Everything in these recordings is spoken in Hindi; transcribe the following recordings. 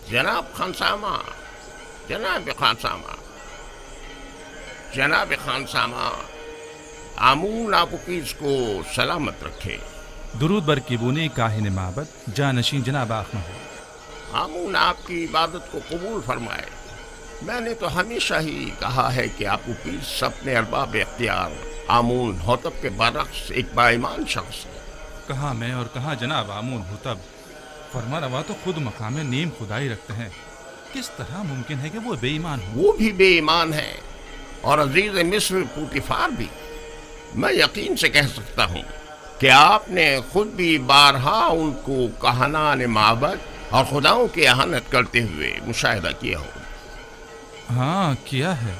जनाब खानसामा, जनाब खानसामा, जनाब खानसामा, आमून आपुकीज को सलामत रखे। दुरूद बर किबूनी काहिन माबद जानशीं जनाब आखमहू। आमून आपकी इबादत को कबूल फरमाए। मैंने तो हमेशा ही कहा है कि आपुकीज अपने अरबाब इख्तियार आमून होतब के बरक्स एक बाईमान शख्स है। कहाँ मैं और कहाँ जनाब आमून होतब। फरमा रवा तो खुद मकाम नीम खुदाई रखते हैं, किस तरह मुमकिन है कि वो बेईमान हो? वो भी बेईमान है और अजीज मिस्र पूतिफार भी। मैं यकीन से कह सकता हूँ कि आपने खुद भी बारहा उनको कहानान माबद और खुदाओं की अहानत करते हुए मुशाहिदा किया हो। हाँ किया है,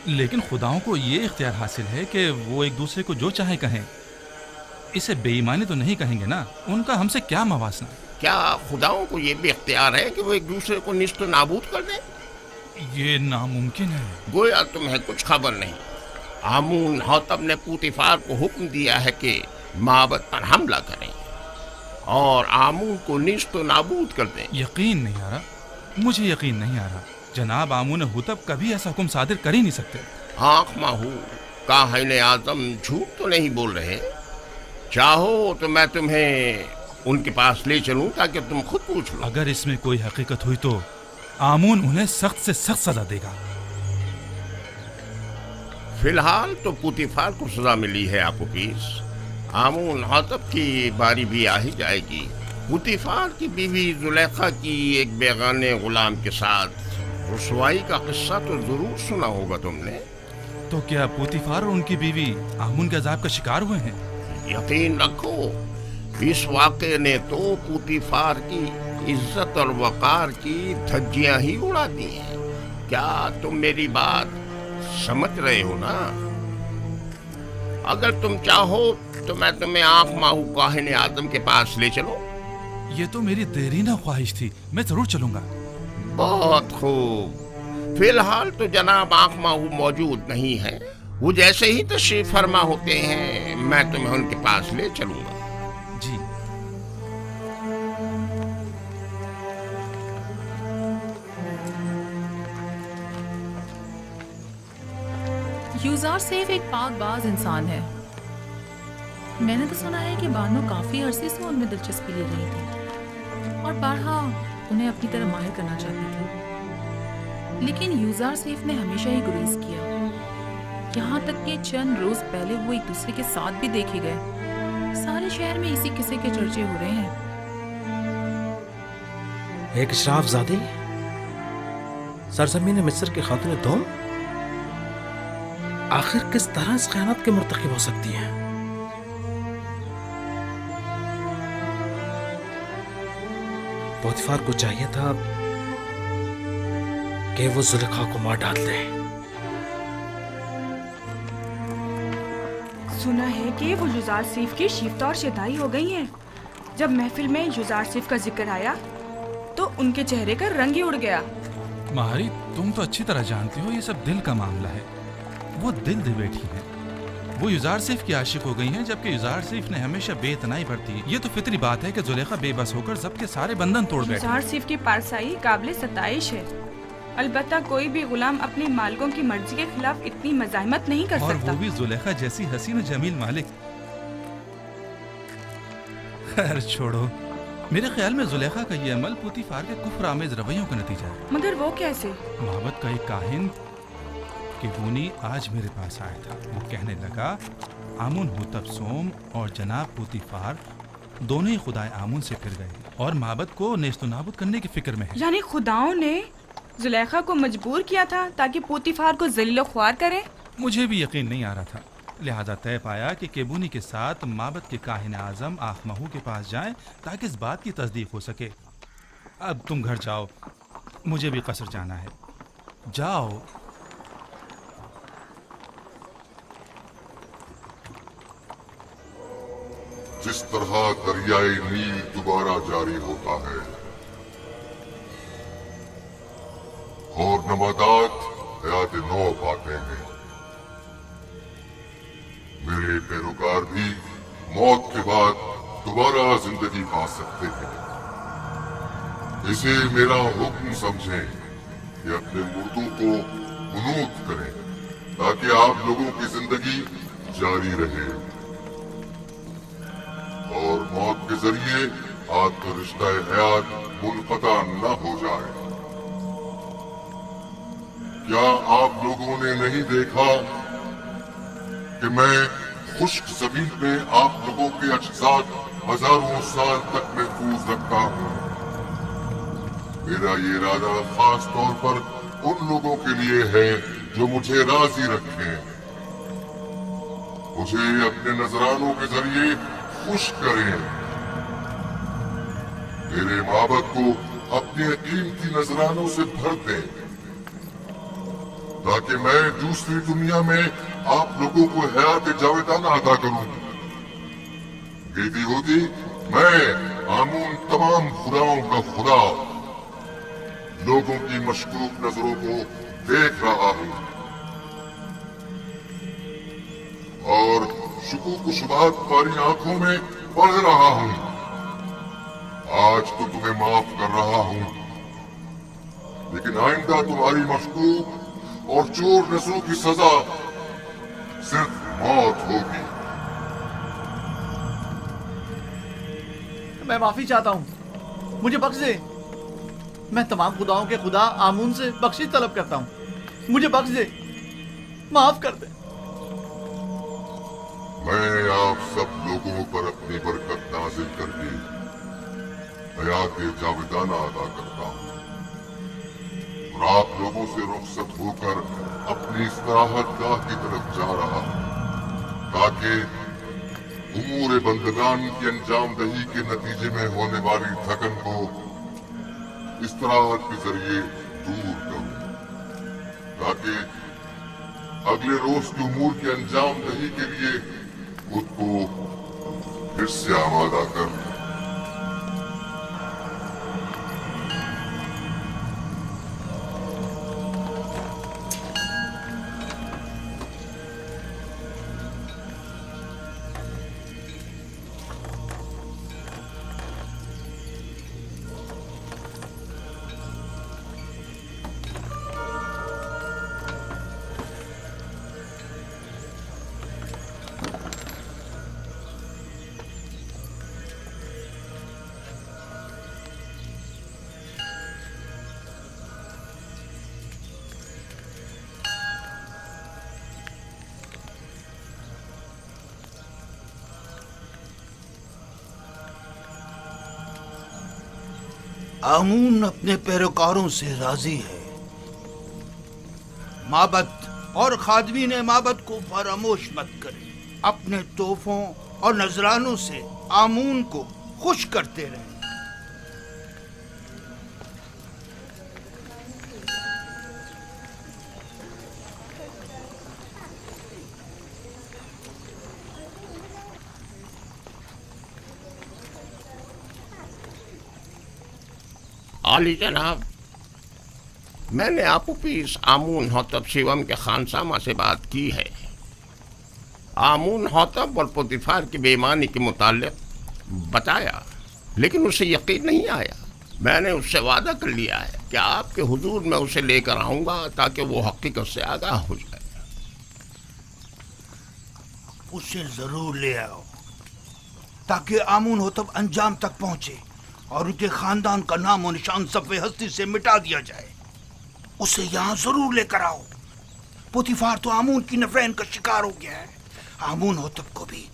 लेकिन खुदाओं को ये इख्तियार हासिल है कि वो एक दूसरे को जो चाहे कहें। इसे बेईमानी तो नहीं कहेंगे ना, उनका हमसे क्या मवासना। क्या खुदाओं को ये भी इख्तियार है कि वो एक दूसरे को निस्त नाबूद कर दें? ये नामुमकिन है। गोया तुम्हें कुछ खबर नहीं। आमून होतब ने पूतिफार को हुक्म दिया है कि माबद पर हमला करें और आमून को निस्त नाबूद कर दें। यकीन नहीं आ रहा, मुझे यकीन नहीं आ रहा। जनाब आमून हुतब कभी ऐसा हुक्म सादिर कर ही नहीं सकते। आँख माहू काहिन आजम झूठ तो नहीं बोल रहे। चाहो तो मैं तुम्हें उनके पास ले चलूं ताकि तुम खुद पूछ लो। अगर इसमें कोई हकीकत हुई तो आमून उन्हें सख्त से सख्त सजा देगा। फिलहाल तो पूतिफार को सजा मिली है आपुकीस। आमून होतब की बारी भी आ ही जाएगी। पूतिफार की बीवी जुलेखा की एक बेगाने गुलाम के साथ रुसवाई का किस्सा तो जरूर सुना होगा तुमने। तो क्या पूतिफार और उनकी बीवी आमून के अजाब का शिकार हुए हैं? यकीन रखो, इस वाक़े ने तो पूतिफार की इज्जत और वक़ार की धज्जियां ही उड़ा दी हैं। क्या तुम मेरी बात समझ रहे हो ना? अगर तुम चाहो तो मैं तुम्हें आँख माहू काहिन आदम के पास ले चलो। ये तो मेरी देरीना ख्वाहिश थी, मैं जरूर चलूंगा। बहुत खूब। फिलहाल तो जनाब आँख माहू मौजूद नहीं है। वो जैसे ही तशरीफ फरमा होते हैं मैं तुम्हें उनके पास ले चलूंगा। जी। यूज़ार सैफ एक पाकबाज इंसान है। मैंने तो सुना है कि बानो काफी अरसे से उनमें दिलचस्पी ले रही थी और बारहा उन्हें अपनी तरह माहिर करना चाहती थी, लेकिन यूज़ार सैफ ने हमेशा ही गुरेज किया। यहाँ तक कि चंद रोज पहले वो एक दूसरे के साथ भी देखे गए। सारे शहर में इसी किस्से के चर्चे हो रहे हैं। एक शराफजादी सरजमीन मिस्र की खातून दोम आखिर किस तरह इस खयानत के मुर्तकिब हो सकती है? पोतीफार को चाहिए था कि वो जुलेखा को मार डाल दे। सुना है कि वो युजार सैफ की शिफ्ता और शदाई हो गई हैं। जब महफिल में युजार सैफ का जिक्र आया तो उनके चेहरे का रंग ही उड़ गया। माहरी, तुम तो अच्छी तरह जानती हो ये सब दिल का मामला है। वो दिल दे बैठी है। वो युजार सैफ की आशिक हो गई हैं, जबकि युजार सैफ ने हमेशा बेइतनाई बरती है। ये तो फितरी बात है कि जुलेखा बेबस होकर जब्त के सारे बंधन तोड़ बैठी। युजार सैफ की पारसाई काबिल सताइश है। अलबत्ता कोई भी गुलाम अपने मालिकों की मर्जी के खिलाफ इतनी मज़ाहिमत नहीं कर सकता। और वो भी जुलेखा जैसी हसीन जमील मालिक। खैर छोड़ो, मेरे ख्याल में जुलेखा का ये अमल पूतीफार के कुफ्र आमेज रवैयों का नतीजा है। मगर वो कैसे? माबद का एक काहिन किबूनी आज मेरे पास आया था। वो कहने लगा आमुन हुतब सोम और जनाब पूतीफार दोनों ही खुदाए आमुन से फिर गए और माबद को नेस्तो नाबूद करने की फिक्र में है। यानी खुदाओं ने जुलेखा को मजबूर किया था ताकि पूतीफार को जलीलो ख्वार करे। मुझे भी यकीन नहीं आ रहा था, लिहाजा तय पाया कि केबूनी के साथ माबद के काहिन आजम आखमहू के पास जाएं ताकि इस बात की तस्दीक हो सके। अब तुम घर जाओ, मुझे भी कसर जाना है। जाओ। जिस तरह दरियाई नील दोबारा जारी होता है और नबातात हयात नौ पाते हैं, मेरे पैरोकार भी मौत के बाद दोबारा जिंदगी पा सकते हैं। इसे मेरा हुक्म समझें कि अपने मुर्दों को मुनूत करें ताकि आप लोगों की जिंदगी जारी रहे और मौत के जरिए आपका रिश्ता हयात मुनक़ता न हो जाए। क्या आप लोगों ने नहीं देखा कि मैं खुश्क जमीन में आप लोगों के अज्जात हजारों साल तक महफूज रखता हूँ। मेरा ये इरादा खास तौर पर उन लोगों के लिए है जो मुझे राजी रखें। मुझे अपने नजरानों के जरिए खुश करें। मेरे माबद को अपने कीमती नजरानों से भर दें ताकि मैं दूसरी दुनिया में आप लोगों को हयात जावेदाना अदा करूं। बेटी होती मैं आमून तमाम खुदाओं का खुदा लोगों की मशकूक नजरों को देख रहा हूं और शुकूक शुबात तुम्हारी आंखों में पढ़ रहा हूं। आज तो तुम्हें माफ कर रहा हूं, लेकिन आइंदा तुम्हारी मशकूक और चोर नस्लों की सजा सिर्फ मौत होगी। मैं माफी चाहता हूँ, मुझे बख्श दे। मैं तमाम खुदाओं के खुदा आमून से बख्शिश तलब करता हूँ। मुझे बख्श दे, माफ कर दे। मैं आप सब लोगों पर अपनी बरकत नाजिल करके हयात जावेदाना अदा करता हूँ और आप लोगों से रुखसत होकर अपनी इस्तिराहत गाह की तरफ जा रहा हूँ ताकि उमूर बंदगान की अंजाम दही के नतीजे में होने वाली थकन को इस्तिराहत के जरिए दूर करूं, ताकि अगले रोज के उमूर के अंजाम दही के लिए खुद को फिर से आमादा कर। आमून अपने पैरोकारों से राजी है। माबद और खादमीन माबद को फरामोश मत करें। अपने तोहफों और नजरानों से आमून को खुश करते रहें। आली जनाब, मैंने आपूपीस आमून होतब शिवम के खानसामा से बात की है। आमून होतब और पुतिफार की बेईमानी के मुताल्लिक बताया, लेकिन उसे यकीन नहीं आया। मैंने उससे वादा कर लिया है कि आपके हुजूर में उसे लेकर आऊंगा ताकि वो हकीकत से आगाह हो जाए। उसे जरूर ले आओ ताकि आमून होतब अंजाम तक पहुंचे और उनके खानदान का नाम और निशान सफ़े हस्ती से मिटा दिया जाए। उसे यहाँ जरूर लेकर आओ। पुतिफार तो आमून की नफरत का शिकार हो गया है। आमून होतब को भी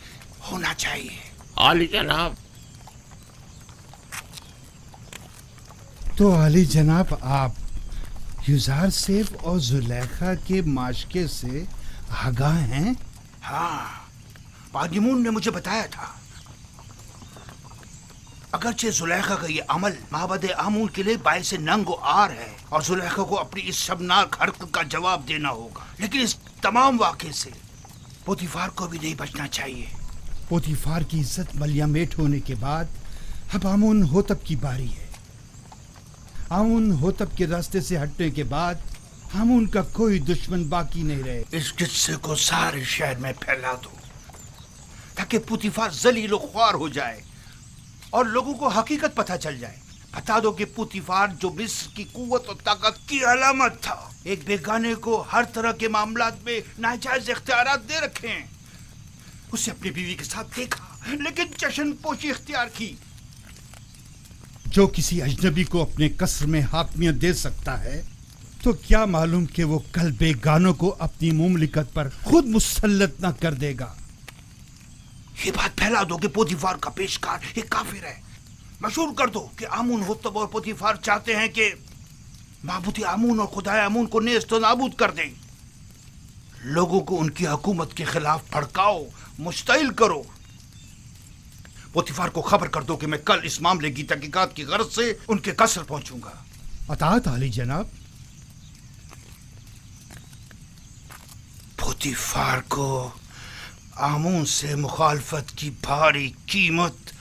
होना चाहिए। आली जनाब। तो आली जनाब, आप युजार सेफ और जुलेखा के माशके से आगाह हैं? हाँ, पादिमून ने मुझे बताया था। अगरचे जुलेखा का ये अमल माबद आमून के लिए बाइस नंग आर है और जुलेखा को अपनी इस शर्मनाक हरकत का जवाब देना होगा, लेकिन इस तमाम वाक़े से पुतिफार को भी नहीं बचना चाहिए। पुतिफार की इज्जत मलियामेट होने के बाद अब आमून होतब की बारी है। आमून होतब के रास्ते से हटने के बाद आमून का कोई दुश्मन बाकी नहीं रहे। इस किस्से को सारे शहर में फैला दो ताकि पुतिफार जलील ख्वार हो जाए और लोगों को हकीकत पता चल जाए। बता दो कि पुतीफार जो मिस्र की कुव्वत और ताकत की अलामत था, एक बेगाने को हर तरह के मामलात में नाजायज इख्तियारात दे रखे हैं। उसे अपनी बीवी के साथ देखा लेकिन जश्न पोशी इख्तियार की। जो किसी अजनबी को अपने कसर में हाकमियत दे सकता है, तो क्या मालूम कि वो कल बेगानों को अपनी मुमलिकत पर खुद मुसल्लत न कर देगा। ये बात फैला दो कि पोतीफार का पेशकार एक काफिर है। मशहूर कर दो कि आमून होतब और पोतीफार चाहते हैं कि माबूद आमून और खुदाए आमून को नेस्त नाबूद कर दें। लोगों को उनकी हुकूमत के खिलाफ भड़काओ, मुश्तइल करो। पोतीफार को खबर कर दो कि मैं कल इस मामले की तहकीकात की गर्ज से उनके कसर पहुंचूंगा। अतात आली जनाब। पोतीफार को आमून से मुखालफत की भारी कीमत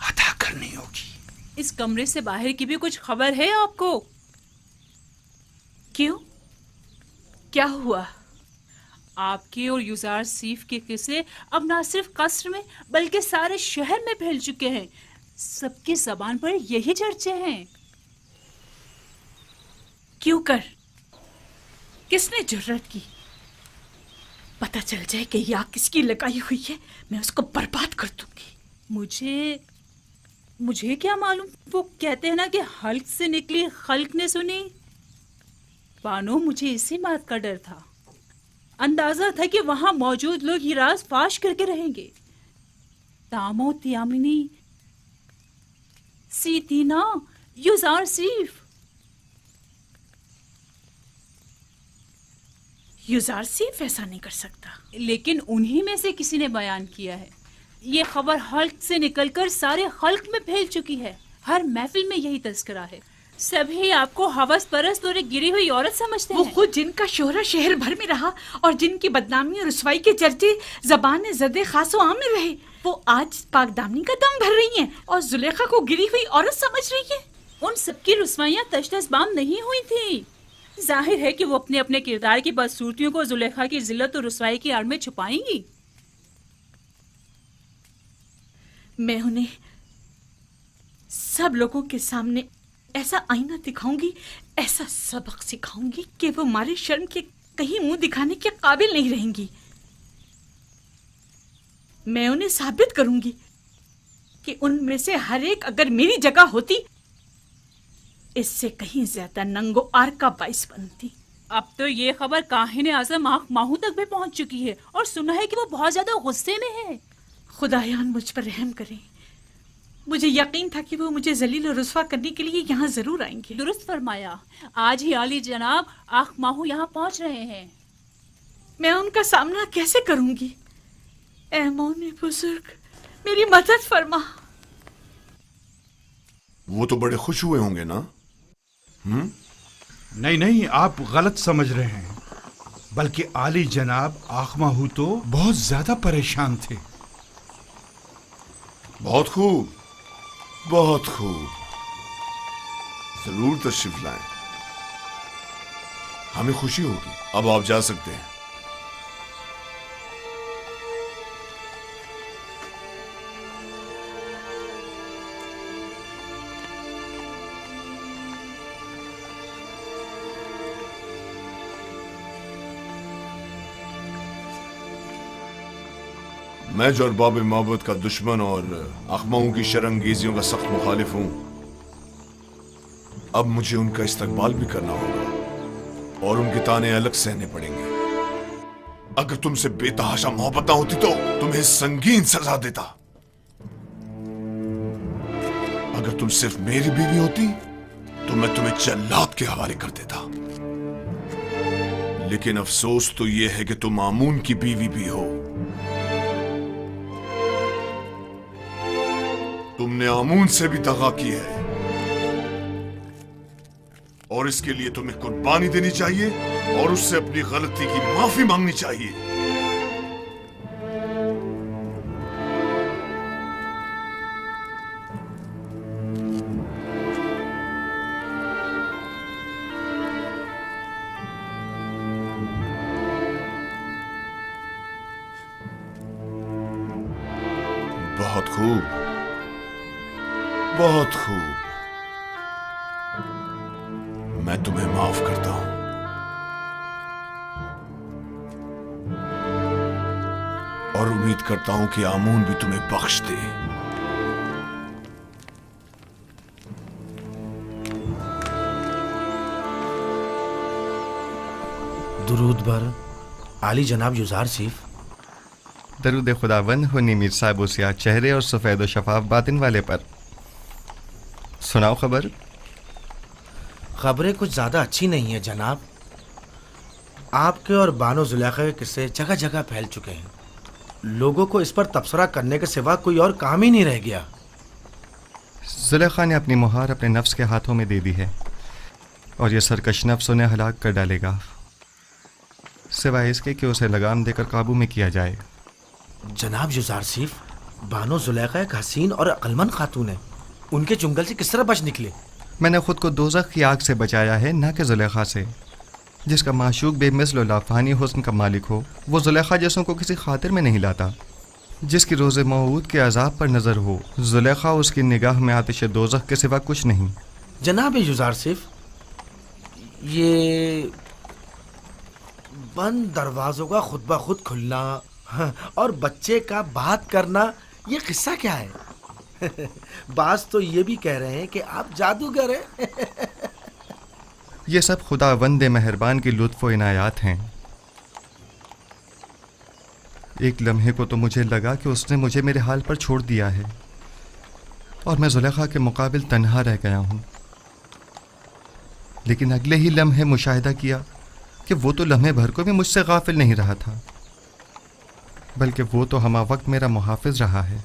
अदा करनी होगी। इस कमरे से बाहर की भी कुछ खबर है आपको? क्यों, क्या हुआ? आपके और युजार सीफ के किस्से अब ना सिर्फ कसर में बल्कि सारे शहर में फैल चुके हैं। सबकी जबान पर यही चर्चे हैं। क्यों कर? किसने जुर्रत की? पता चल जाए कि ये आग किसकी लगाई हुई है, मैं उसको बर्बाद कर दूंगी। मुझे क्या मालूम। वो कहते हैं ना कि हल्क से निकली खल्क ने सुनी। बानो, मुझे इसी बात का डर था। अंदाजा था कि वहां मौजूद लोग ये राज फाश करके रहेंगे। तामो तियामिनी सीतीना युजार सीफ। युजार सीफ ऐसा नहीं कर सकता। लेकिन उन्हीं में से किसी ने बयान किया है। ये खबर हल्क से निकलकर सारे खल्क में फैल चुकी है। हर महफिल में यही तस्करा है। सभी आपको हवस परस्त और एक गिरी हुई औरत समझते हैं। वो खुद जिनका शोहरा शहर भर में रहा और जिनकी बदनामी और रुसवाई के चर्चे ज़बान ज़दे खासो आम में रहे, वो आज पाकदामनी का दम भर रही हैं और जुलेखा को गिरी हुई औरत समझ रही है। उन सबकी रुसवाइयां तशतशबाम नहीं हुई थी। जाहिर है कि वो अपने अपने किरदार की बदसूरतियों को जुलेखा की जिल्लत और रुसवाई की आड़ में छुपाएंगी। मैं उन्हें सब लोगों के सामने ऐसा आईना दिखाऊंगी, ऐसा सबक सिखाऊंगी कि वो हमारे शर्म के कहीं मुंह दिखाने के काबिल नहीं रहेंगी। मैं उन्हें साबित करूंगी कि उनमें से हर एक अगर मेरी जगह होती, इससे कहीं ज्यादा नंगो आर का बाइस बनती। अब तो ये खबर काहिने आज़म आँख माहू तक भी पहुंच चुकी है और सुना है कि वो बहुत ज्यादा गुस्से में है। खुदायान मुझ पर रहम करें। मुझे यकीन था कि वो मुझे जलील और रुस्वा करने के लिए यहाँ जरूर आएंगे। दुरुस्त फरमाया। आज ही आली जनाब आँख माहू यहाँ पहुँच रहे हैं। मैं उनका सामना कैसे करूंगी? ऐ मौने बुजुर्ग, मेरी मदद फरमा। वो तो बड़े खुश हुए होंगे ना? नहीं नहीं, आप गलत समझ रहे हैं। बल्कि आली जनाब आखमाहू तो बहुत ज्यादा परेशान थे। बहुत खूब, बहुत खूब। जरूर तशरीफ लाएं, हमें खुशी होगी। अब आप जा सकते हैं। मैं जो अरबाब मोहब्बत का दुश्मन और अखमाओं की शरंगेजियों का सख्त मुखालिफ हूं, अब मुझे उनका इस्तकबाल भी करना होगा और उनके ताने अलग सहने पड़ेंगे। अगर तुमसे बेतहाशा मोहब्बत होती तो तुम्हें संगीन सजा देता। अगर तुम सिर्फ मेरी बीवी होती तो मैं तुम्हें जल्लाद के हवाले कर देता। लेकिन अफसोस तो यह है कि तुम आमून की बीवी भी हो। तुमने आमून से भी दगा की है और इसके लिए तुम्हें कुर्बानी देनी चाहिए और उससे अपनी गलती की माफी मांगनी चाहिए। बहुत खूब, बहुत खूब। मैं तुम्हें माफ करता हूं। और उम्मीद करता हूं कि आमून भी तुम्हें बख्श दे। दुरूद बर आली जनाब युजार सीफ। दरूद खुदावंद हो मीर साहब सियाह चेहरे और सफ़ेद व शफाफ बातिन वाले पर। सुनाओ खबर। खबरें कुछ ज़्यादा अच्छी नहीं है जनाब। आपके और बानो जुलेखा के किस्से जगह जगह फैल चुके हैं। लोगों को इस पर तबसरा करने के सिवा कोई और काम ही नहीं रह गया। जुलेखा ने अपनी मुहार अपने नफ्स के हाथों में दे दी है और यह सरकश नफ्स उन्हें हलाक कर डालेगा, सिवाय इसके कि उसे लगाम देकर काबू में किया जाए। जनाब युजार सीफ, बानो जुलेखा एक हसीन और अक्लमंद खातून है। उनके चुंगल से किस तरह बच निकले? मैंने खुद को दोज़ख की आग से बचाया है, ना कि जुलेखा से। जिसका माशूक बेमिसल लाफानी हुस्न का मालिक हो, वो जुलेखा जैसों को किसी खातिर में नहीं लाता। जिसकी रोज़े मौऊद के अजाब पर नज़र हो, जुलेखा उसकी निगाह में आतिश दोज़ख के सिवा कुछ नहीं। जनाब युजार सीफ, ये बंद दरवाजों का खुद ब खुद खुलना और बच्चे का बात करना, ये किस्सा क्या है? बास तो ये भी कह रहे हैं कि आप जादूगर हैं। ये सब खुदावंद मेहरबान की लुत्फ़ व इनायात हैं। एक लम्हे को तो मुझे लगा कि उसने मुझे मेरे हाल पर छोड़ दिया है और मैं जुलेखा के मुकाबिल तन्हा रह गया हूँ। लेकिन अगले ही लम्हे मुशाहिदा किया कि वो तो लम्हे भर को भी मुझसे गाफिल नहीं रहा था, बल्कि वो तो हमा वक्त मेरा मुहाफिज रहा है।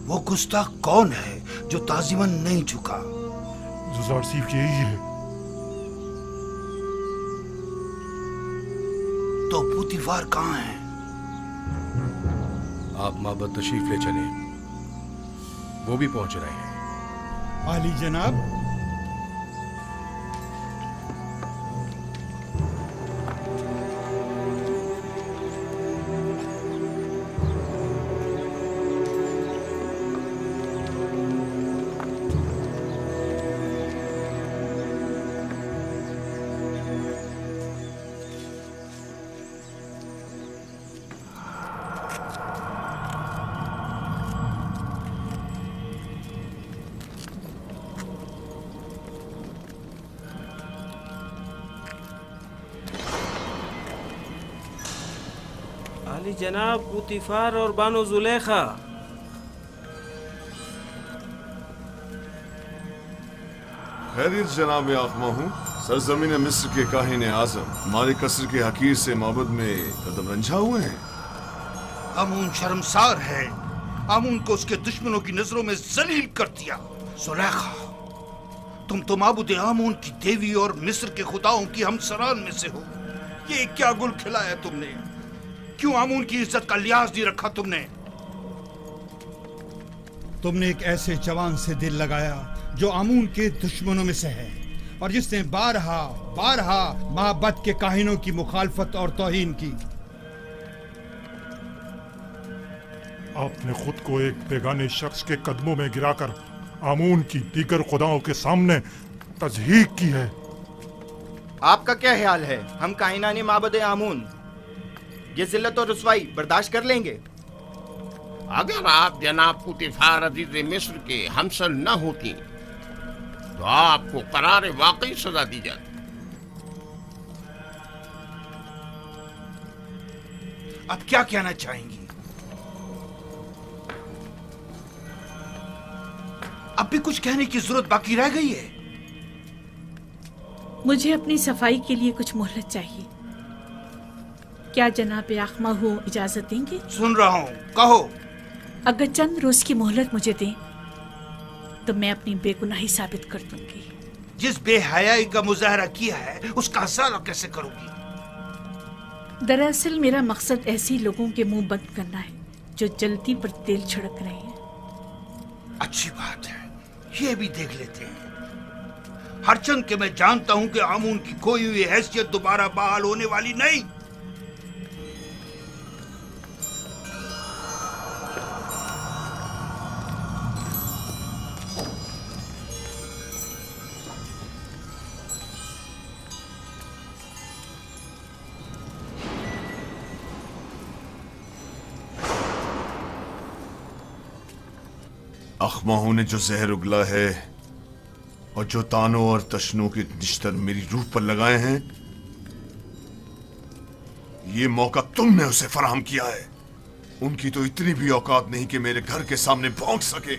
वो गुस्ताख कौन है जो ताजिमन नहीं झुका? जुजार सीफ यही है। तो पुतिफार कहाँ है? आप माबद तशरीफ ले चले, वो भी पहुंच रहे हैं। आली जनाब, आली जनाब, पुतिफार और बानो जुलेखा। खैरियत जनाब आखमा हूँ। सरजमीन मिस्र के काहिन आजम मालिक कसर के हकीर से माबद में कदम रंझा हुए हैं। आमून शर्मसार है। आमून को उसके दुश्मनों की नजरों में जलील कर दिया। जुलेखा, तुम तो माबूद आमून की देवी और मिस्र के खुदाओं की हमसरान में से हो। ये क्या गुल खिलाया तुमने? क्यों आमून की इज्जत का लिहाज नहीं रखा तुमने? तुमने एक ऐसे जवान से दिल लगाया जो आमून के दुश्मनों में से है और जिसने बारहा बारहा माबद के काहिनों की मुखालफत और तौहीन की। आपने खुद को एक बेगाने शख्स के कदमों में गिराकर आमून की दीगर खुदाओं के सामने तज़हीक की है। आपका क्या ख्याल है, हम काहिनाने माबद आमून ये जिल्लत और रुसवाई बर्दाश्त कर लेंगे? अगर आप जनाब पुतिफार अजीज मिस्र के हमसर न होती तो आपको करार वाकई सजा दी जाती। अब क्या कहना चाहेंगी? अब भी कुछ कहने की जरूरत बाकी रह गई है? मुझे अपनी सफाई के लिए कुछ मोहलत चाहिए। क्या जनाब आखमाहू इजाजत देंगे? सुन रहा हूँ, कहो। अगर चंद रोज की मोहलत मुझे दें तो मैं अपनी बेगुनाही साबित कर दूंगी। जिस बेहयाई का मुजाहरा किया है उसका असर कैसे करूंगी? दरअसल मेरा मकसद ऐसे लोगों के मुंह बंद करना है जो जल्दी पर तेल छिड़क रहे हैं। अच्छी बात है, ये भी देख लेते हैं। हरचंद के मैं जानता हूं कि आमून की खोई हुई हैसियत दोबारा बहाल होने वाली नहीं। अखमाहू ने जो जहर उगला है और जो तानों और तशनों के निश्तर मेरी रूह पर लगाए हैं, ये मौका तुमने उसे फराहम किया है। उनकी तो इतनी भी औकात नहीं कि मेरे घर के सामने भौंक सके।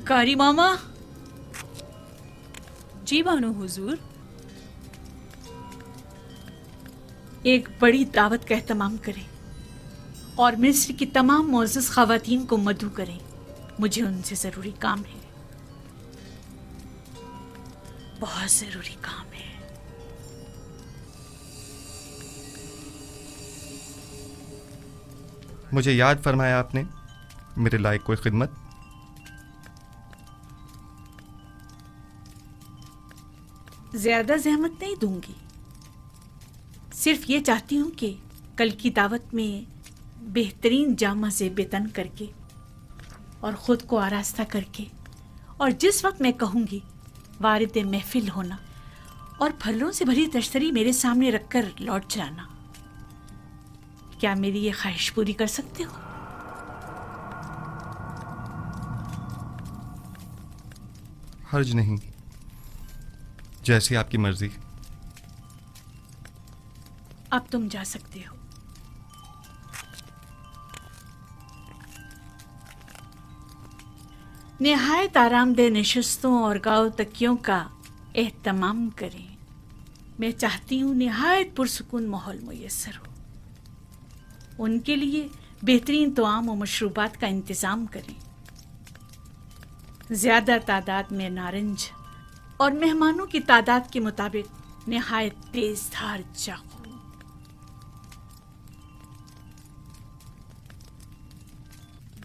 कारी मामा। जी बानो हुजूर। एक बड़ी दावत का एहतमाम करें और मिस्र की तमाम मोअज़्ज़ज़ ख़वातीन को मदऊ करें। मुझे उनसे ज़रूरी काम है, बहुत ज़रूरी काम है। मुझे याद फरमाया आपने मेरे लायक कोई खिदमत? ज्यादा जहमत नहीं दूंगी, सिर्फ ये चाहती हूँ कि कल की दावत में बेहतरीन जामा से बेतन करके और ख़ुद को आरास्ता करके और जिस वक्त मैं कहूँगी वारिद महफिल होना और फलों से भरी तश्तरी मेरे सामने रखकर लौट जाना। क्या मेरी ये ख्वाहिश पूरी कर सकते हो? हर्ज नहीं, जैसी आपकी मर्जी। अब तुम जा सकते हो। निहायत आरामदेह नशिस्तों और गाँव तकियों का एहतमाम करें। मैं चाहती हूँ निहायत पुरसुकून माहौल मुयस्सर हो। उनके लिए बेहतरीन तोआम और मशरूबात का इंतज़ाम करें। ज़्यादा तादाद में नारंज और मेहमानों की तादाद के मुताबिक निहायत तेज धार चाकू।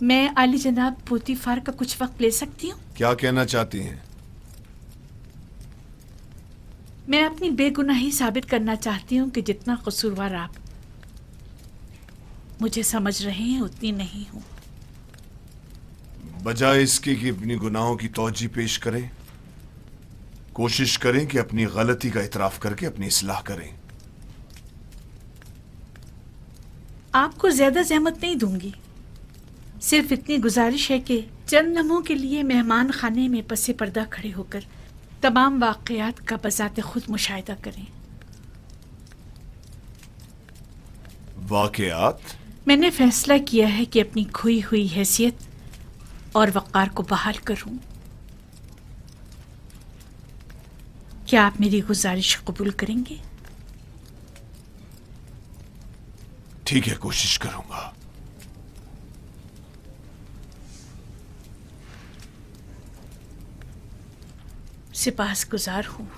मैं आली जनाब पोतीफार का कुछ वक्त ले सकती हूँ? क्या कहना चाहती हैं? मैं अपनी बेगुनाही साबित करना चाहती हूँ कि जितना कसूरवार आप मुझे समझ रहे हैं उतनी नहीं हूँ। बजाय इसके कि अपनी गुनाहों की तौजी पेश करें, कोशिश करें कि अपनी गलती का इतराफ करके अपनी इस्लाह करें। आपको ज्यादा ज़हमत नहीं दूंगी, सिर्फ इतनी गुजारिश है कि चंद लम्हों के लिए मेहमान खाने में पसे पर्दा खड़े होकर तमाम वाक़यात का बज़ाते खुद मुशाहिदा करें। वाक़यात? मैंने फैसला किया है कि अपनी खोई हुई हैसियत और वक़ार को बहाल करूं। क्या आप मेरी गुजारिश कबूल करेंगे? ठीक है, कोशिश करूंगा। सिपाहसगुजार हूँ।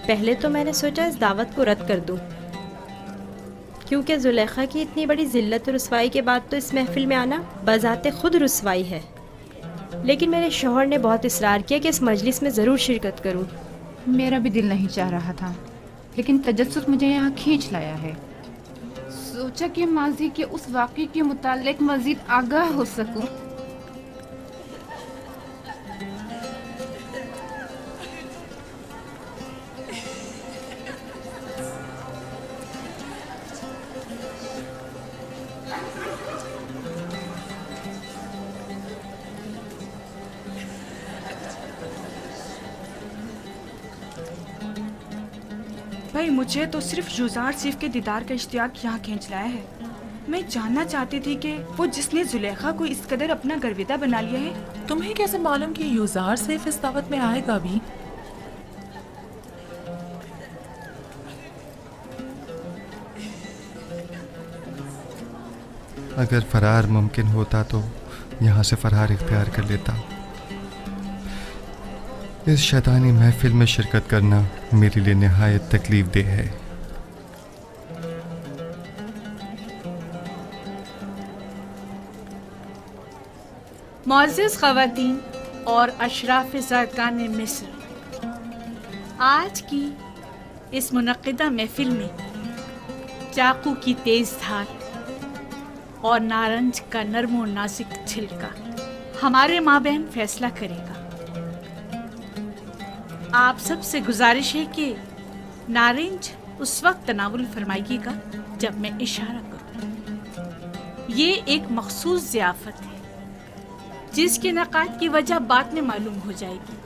पहले तो मैंने सोचा इस दावत को रद्द कर दूं, क्योंकि जुलेखा की इतनी बड़ी जिल्लत और रुसवाई के बाद तो इस महफिल में आना बज़ाते खुद रुसवाई है। लेकिन मेरे शौहर ने बहुत इसरार किया कि इस मजलिस में ज़रूर शिरकत करूं। मेरा भी दिल नहीं चाह रहा था, लेकिन तजस्सुस मुझे यहाँ खींच लाया है। सोचा कि माजी के उस वाक़े के मुताल्लिक मज़ीद आगाह हो सकूं। भाई, मुझे तो सिर्फ जुज़ार सिफ के दीदार का इश्तियाक यहाँ खींच लाया है। मैं जानना चाहती थी कि वो जिसने जुलेखा को इस कदर अपना गर्विदा बना लिया है। तुम्हें कैसे मालूम कि युजार सिफ इस दावत में आएगा भी? अगर फरार मुमकिन होता तो यहाँ से फरार इख्तियार कर लेता। इस शैतानी महफिल में शिरकत करना मेरे लिए निहायत तकलीफ देह है। मुअज़्ज़िज़ ख़वातीन और अशराफ़ ज़ारकान मिस्र, आज की इस मुनक़्क़िदा महफिल में चाकू की तेज़ धार और नारंज का नरम और नाजुक छिलका हमारे माबैन फैसला करेगा। आप सबसे गुजारिश है कि नारंज उस वक्त तनावुल फरमाइएगा जब मैं इशारा करूं। ये एक मखसूस ज़ियाफ़त है जिसके नक़ात की वजह बाद में मालूम हो जाएगी।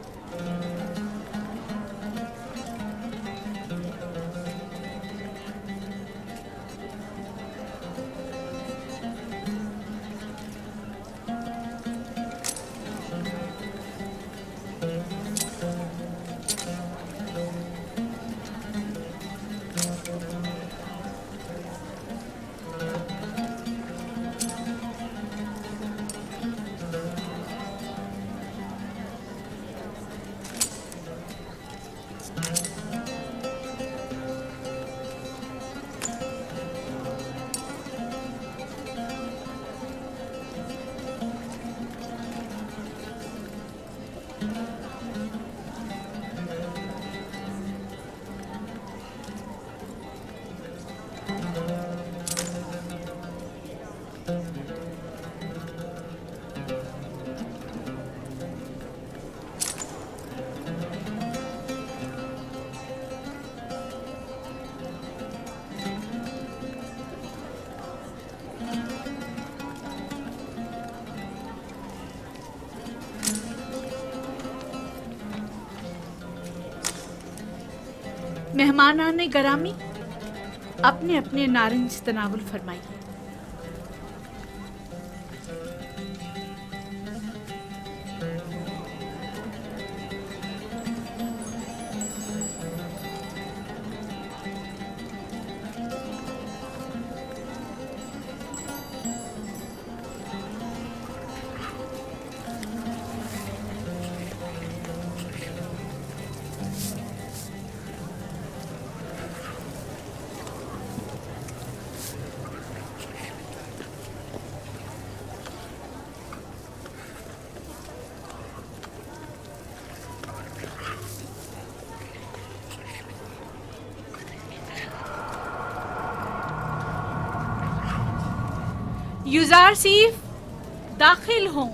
मेहमानाने गरामी, अपने अपने नारंज तनावुल फरमाइए। युजार सीफ दाखिल हों।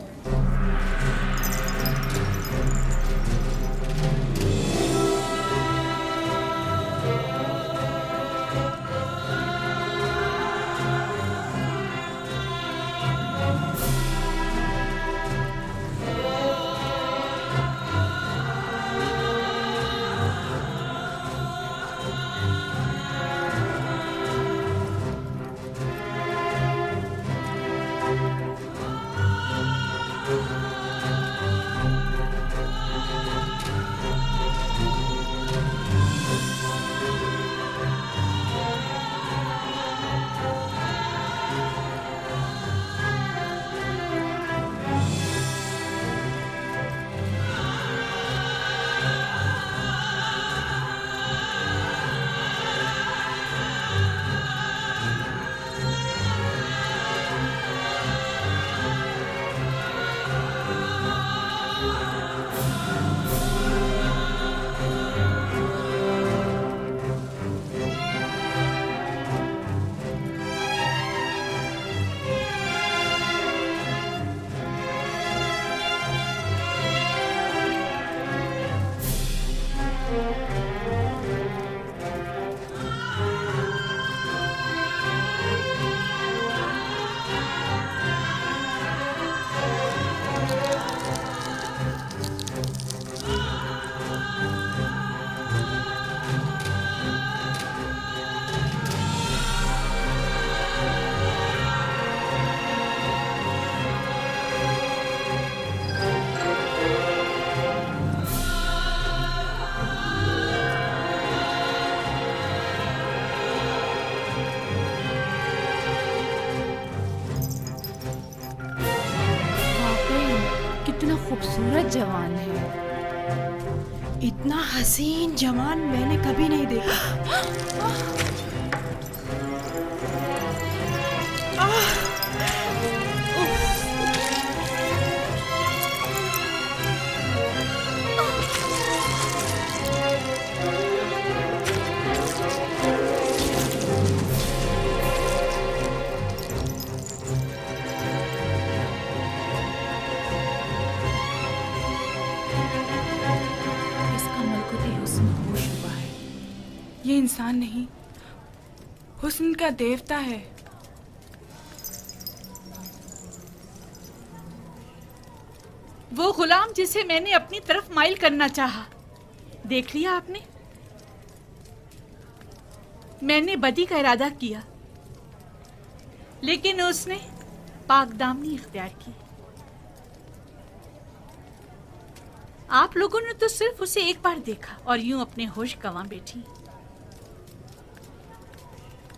कितना खूबसूरत जवान है। इतना हसीन जवान मैंने कभी नहीं देखा। ये इंसान नहीं, हुस्न का देवता है। वो गुलाम जिसे मैंने अपनी तरफ माइल करना चाहा, देख लिया आपने? मैंने बदी का इरादा किया, लेकिन उसने पाकदामनी इख्तियार की। आप लोगों ने तो सिर्फ उसे एक बार देखा और यूं अपने होश गंवा बैठी,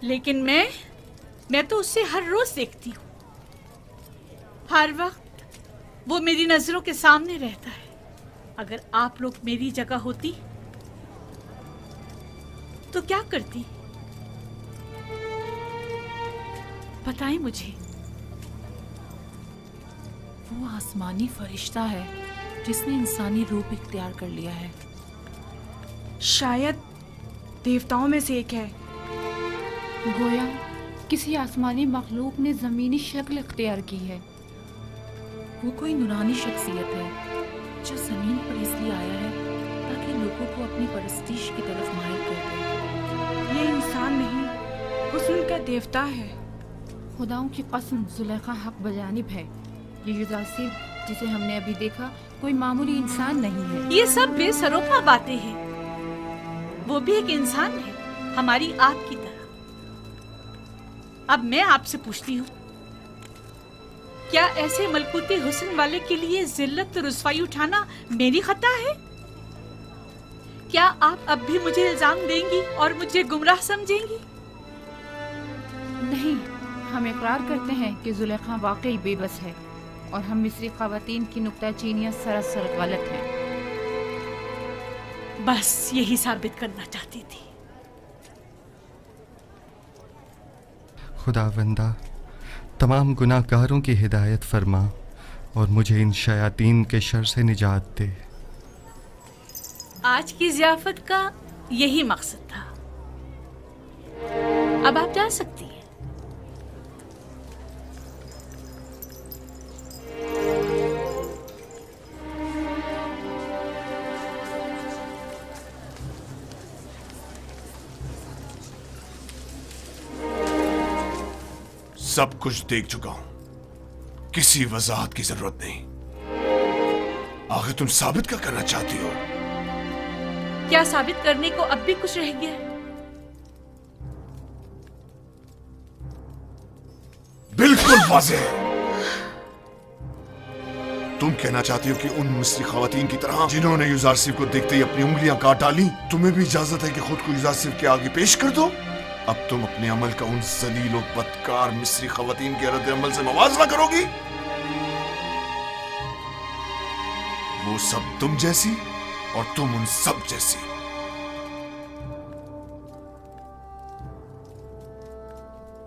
लेकिन मैं तो उसे हर रोज देखती हूँ। हर वक्त वो मेरी नजरों के सामने रहता है। अगर आप लोग मेरी जगह होती तो क्या करती, बताएं मुझे। वो आसमानी फरिश्ता है जिसने इंसानी रूप इख्तियार कर लिया है। शायद देवताओं में से एक है। गोया किसी आसमानी मखलूक ने ज़मीनी शक्ल इख्तियार की है। वो कोई नूरानी शख्सियत है जो ज़मीन पर इसलिए आया है ताकि लोगों को अपनी परस्तिश की तरफ माइल कर दे। ये इंसान नहीं, हुस्न का देवता है। खुदाओं की कसम, जुलेखा हक बजानिब है। ये युदासिर जिसे हमने अभी देखा कोई मामूली इंसान नहीं है। ये सब बेसरोपा बातें हैं। वो भी एक इंसान है, हमारी आपकी तरह। अब मैं आपसे पूछती हूँ, क्या ऐसे मलकूती हुस्न वाले के लिए जिल्लत रुस्वाई उठाना मेरी खता है? क्या आप अब भी मुझे इल्जाम देंगी और मुझे गुमराह समझेंगी? नहीं, हम इकरार करते हैं कि जुलेखा वाकई बेबस है और हम मिस्री ख़वातीन की नुक्ताचीनियाँ सरासर गलत हैं। बस यही साबित करना चाहती थी। खुदावंदा, तमाम गुनाहगारों की हिदायत फरमा और मुझे इन शयातीन के शर से निजात दे। आज की ज़ियाफ़त का यही मकसद था। अब आप जा सकती हैं। सब कुछ देख चुका हूं, किसी वजाहत की जरूरत नहीं। आखिर तुम साबित क्या करना चाहती हो? क्या साबित करने को अब भी कुछ रह गया है? बिल्कुल वाज़ेह है। तुम कहना चाहती हो कि उन मिस्री खवातीन की तरह जिन्होंने युजारसिफ को देखते ही अपनी उंगलियां काट डाली, तुम्हें भी इजाजत है कि खुद को युजारसिफ के आगे पेश कर दो? अब तुम अपने अमल का उन जलील और बदकार मिस्री खवातीन के रद्द अमल से मुवाजना करोगी? वो सब तुम जैसी और तुम उन सब जैसी।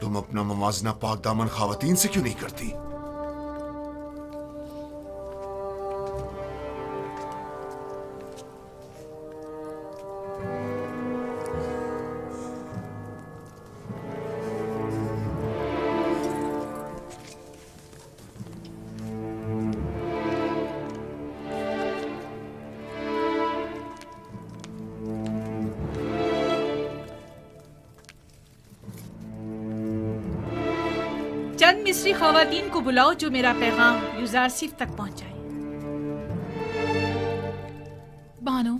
तुम अपना मुवाजना पाक दामन खवातीन से क्यों नहीं करती? चंद मिस्री खवातीन को बुलाओ जो मेरा पैगाम युजारसिफ तक पहुंचाए। बानो,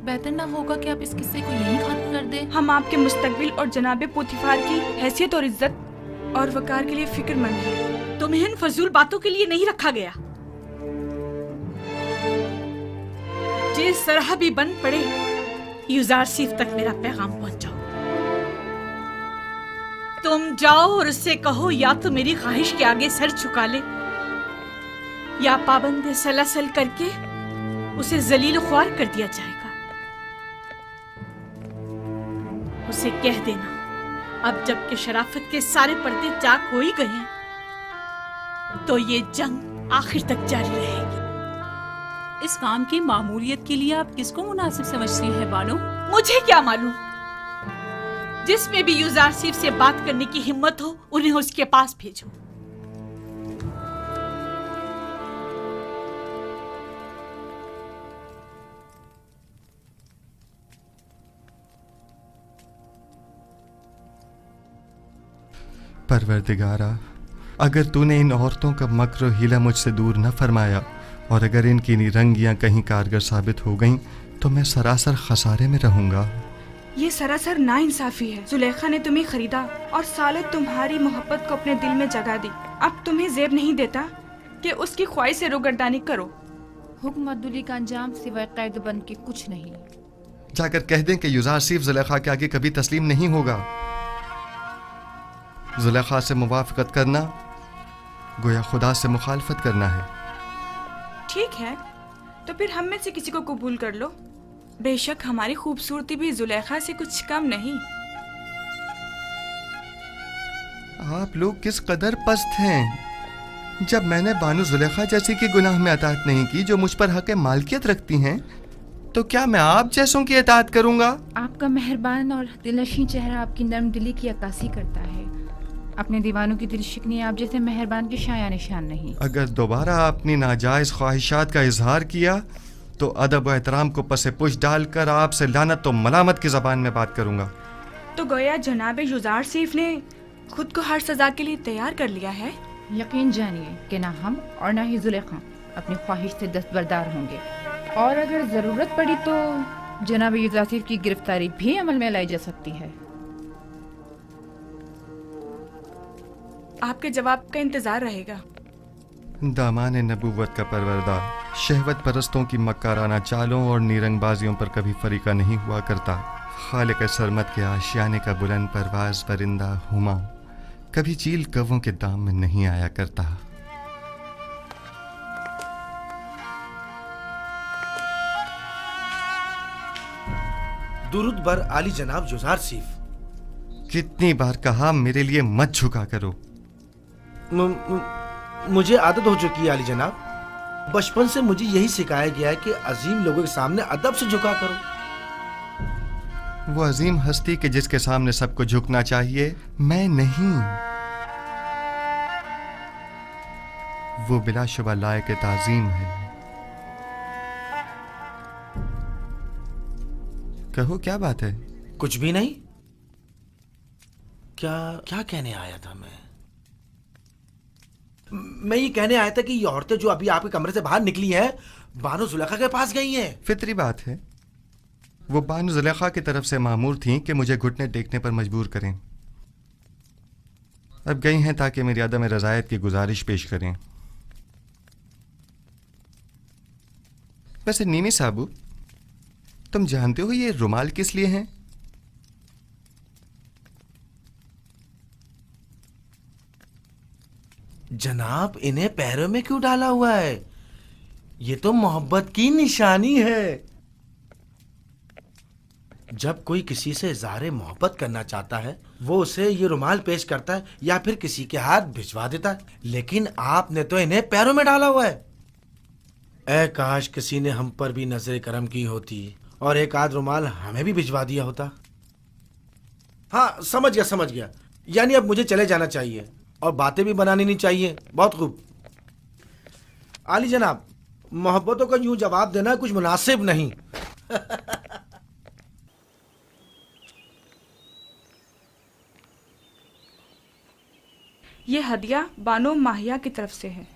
बेहतर ना होगा कि आप इस किस्से को यहीं खत्म कर दें? हम आपके मुस्तकबिल और जनाबे पोतीफार की हैसियत और इज्जत और वकार के लिए फिक्रमंद हैं। तुम्हें इन फजूल बातों के लिए नहीं रखा गया। जिस तरह भी बन पड़े, युजारसिफ तक मेरा पैगाम पहुंचाओ। तुम जाओ और उससे कहो या तो मेरी ख्वाहिश के आगे सर झुका ले या पाबंद सलासल करके उसे जलील ख्वार कर दिया जाएगा। उसे कह देना, अब जबकि शराफत के सारे पर्दे चाक हो ही गए हैं, तो ये जंग आखिर तक जारी रहेगी। इस काम की मामूलियत के लिए आप किसको मुनासिब समझती हैं बानो? मुझे क्या मालूम। जिसमें भी युजारसिफ से बात करने की हिम्मत हो, उन्हें उसके पास भेजो। परवरदिगारा, अगर तूने इन औरतों का मक्र और हीला मुझसे दूर न फरमाया और अगर इनकी निरंगियां कहीं कारगर साबित हो गईं, तो मैं सरासर खसारे में रहूंगा। ये सरासर नाइंसाफी है। जुलेखा ने तुम्हें खरीदा और सालों तुम्हारी मोहब्बत को अपने दिल में जगा दी। अब तुम्हें ज़ेब नहीं देता कि उसकी ख्वाहिश से रोगर्दानी करो। हुक्म अब्दुल्ली का अंजाम सिवाय कैद बंद के कुछ नहीं। जाकर कह दें कि युजारसिफ जुलेखा के आगे कभी तस्लीम नहीं होगा। जुलेखा से मुवाफकत करना गोया खुदा से मुखालफत करना है। ठीक है, तो फिर हम में से किसी को कबूल कर लो। बेशक हमारी खूबसूरती भी जुलेखा से कुछ कम नहीं। आप लोग किस कदर पस्त हैं। जब मैंने बानो जुलेखा जैसी की गुनाह में अताअत नहीं की जो मुझ पर हक मालकियत रखती हैं, तो क्या मैं आप जैसों की अताअत करूंगा? आपका मेहरबान और दिलनशीं चेहरा आपकी नर्म दिली की अक्कासी करता है। अपने दीवानों की दिल शिकनी आप जैसे मेहरबान के शाया निशान नहीं। अगर दोबारा अपनी नाजायज ख्वाहिशात का इजहार किया तो अदब व एहतराम को पसे पुश डालकर आपसे लानत तो मलामत की जबान में बात करूंगा। तो गोया जनाब युजारसिफ ने खुद को हर सजा के लिए तैयार कर लिया है। यकीन जानिए कि ना हम और ना ही जुलेखा अपनी ख्वाहिश से दस्तबरदार होंगे, और अगर जरूरत पड़ी तो जनाब युजासिफ की गिरफ्तारी भी अमल में लाई जा सकती है। आपके जवाब का इंतजार रहेगा। दामान नबूवत का परवरदार शहवत परस्तों की मक्काराना चालों और नीरंगबाजियों पर कभी फरीका नहीं हुआ करता। खालिक सरमत के आशियाने का बुलंद परवाज परिंदा हुमा कभी चील कव्वों के दाम में नहीं आया करता। दुरूद बर आली जनाब जुजार सीफ। कितनी बार कहा मेरे लिए मत झुका करो। मुझे आदत हो चुकी है आली जनाब। बचपन से मुझे यही सिखाया गया है कि अजीम लोगों के सामने अदब से झुका करो। वो अजीम हस्ती के जिसके सामने सबको झुकना चाहिए, मैं नहीं। वो बिलाशुबा लायक ताजीम है। कहो क्या बात है? कुछ भी नहीं। क्या क्या कहने आया था मैं ये कहने आया था कि ये औरतें जो अभी आपके कमरे से बाहर निकली हैं, बानो जुलेखा के पास गई हैं। फितरी बात है। वो बानो जुलेखा की तरफ से मामूर थीं कि मुझे घुटने टेकने पर मजबूर करें। अब गई हैं ताकि मेरी अदम रज़ायत की गुजारिश पेश करें। वैसे नीमी साबू, तुम जानते हो ये रुमाल किस लिए हैं? जनाब, इन्हें पैरों में क्यों डाला हुआ है? ये तो मोहब्बत की निशानी है। जब कोई किसी से इज़हार मोहब्बत करना चाहता है, वो उसे ये रुमाल पेश करता है या फिर किसी के हाथ भिजवा देता है, लेकिन आपने तो इन्हें पैरों में डाला हुआ है। ऐ काश किसी ने हम पर भी नजर करम की होती और एक आध रुमाल हमें भी भिजवा दिया होता। हाँ, समझ गया। यानी अब मुझे चले जाना चाहिए और बातें भी बनानी नहीं चाहिए। बहुत खूब आली जनाब, मोहब्बतों का यूं जवाब देना कुछ मुनासिब नहीं। ये हदिया बानो माहिया की तरफ से है।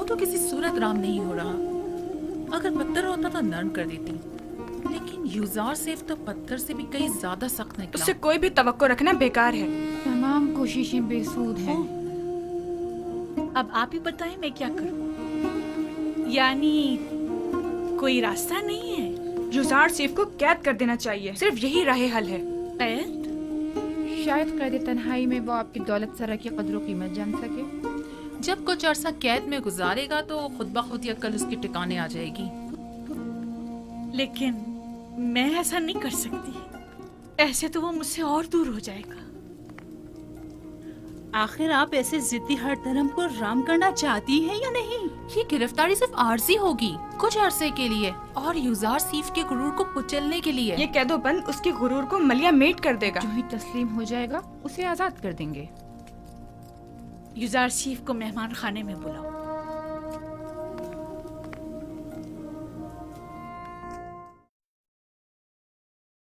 तो किसी सूरत राम नहीं हो रहा। अगर पत्थर होता तो नरम कर देती, लेकिन युजार सेफ तो पत्थर से भी कहीं ज्यादा सख्त निकला। उससे कोई भी तवक्को रखना बेकार है। तमाम कोशिशें बेसूद हैं। अब आप ही बताएं मैं क्या करूं? यानी कोई रास्ता नहीं है? युजार सेफ को कैद कर देना चाहिए, सिर्फ यही राह हल है। कैद? शायद कैद तन्हाई में वो आपकी दौलत सरा की कदर कीमत जान सके। जब कुछ अरसा कैद में गुजारेगा तो खुद ब खुद अक्ल उसके ठिकाने आ जाएगी। लेकिन मैं ऐसा नहीं कर सकती। ऐसे तो वो मुझसे और दूर हो जाएगा। आखिर आप ऐसे जिद्दी हर धर्म को राम करना चाहती हैं या नहीं? ये गिरफ्तारी सिर्फ आर्जी होगी, कुछ अरसे के लिए, और युजार सीफ के गुरूर को कुचलने के लिए। ये कैदोबंद उसके गुरूर को मलिया मेट कर देगा। जो ही तस्लीम हो जाएगा उसे आजाद कर देंगे। युजार सीफ को मेहमान खाने में बुलाओ।